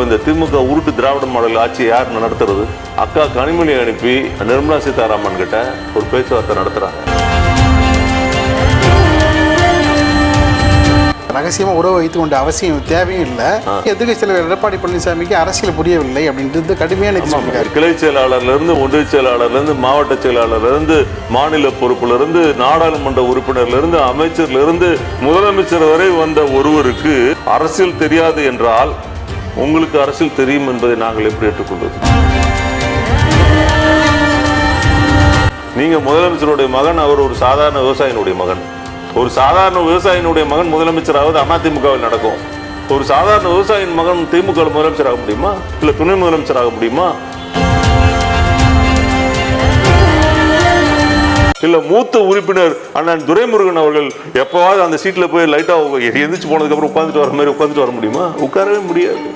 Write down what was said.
இந்த திமுக உருட்டு திராவிட மாடல் ஆட்சி யார் நடத்துறது? அக்கா கனிமொழி அனுப்பி நிர்மலா சீதாராமன் கிட்ட ஒரு பேச்சுவார்த்தை நடத்துறாங்க. ரகசியமா உறவு வைத்துக் கொண்ட அவசியம் தேவையும் இல்லை. எதிர்க்கட்சி தலைவர் எடப்பாடி பழனிசாமிக்கு அரசியல் புரியவில்லை அப்படின்றது கடுமையான கிளை செயலாளர்ல இருந்து, ஒன்றிய செயலாளர்ல இருந்து, மாவட்ட செயலாளர்ல இருந்து, மாநில பொறுப்புல இருந்து, நாடாளுமன்ற உறுப்பினர்ல இருந்து, அமைச்சர்ல இருந்து, முதலமைச்சர் வரை வந்த ஒருவருக்கு அரசியல் தெரியாது என்றால் உங்களுக்கு அரசியல் தெரியும் என்பதை நாங்கள் எப்படி ஏற்றுக்கொள்வது? நீங்க முதலமைச்சருடைய மகன், அவர் ஒரு சாதாரண விவசாயினுடைய மகன். ஒரு சாதாரண விவசாயினுடைய மகன் முதலமைச்சராவது அதிமுகவில் நடக்கும். ஒரு சாதாரண விவசாயின் மகன் திமுக முதலமைச்சராக முடியுமா? இல்ல துணை முதலமைச்சராக முடியுமா? இல்ல மூத்த உறுப்பினர் அண்ணன் துரைமுருகன் அவர்கள் எப்பவாவது அந்த சீட்ல போய் லைட்டா எந்திரிச்சு போனதுக்கு அப்புறம் உட்காந்துட்டு வர மாதிரி உட்காந்துட்டு வர முடியுமா? உட்காரவே முடியாது.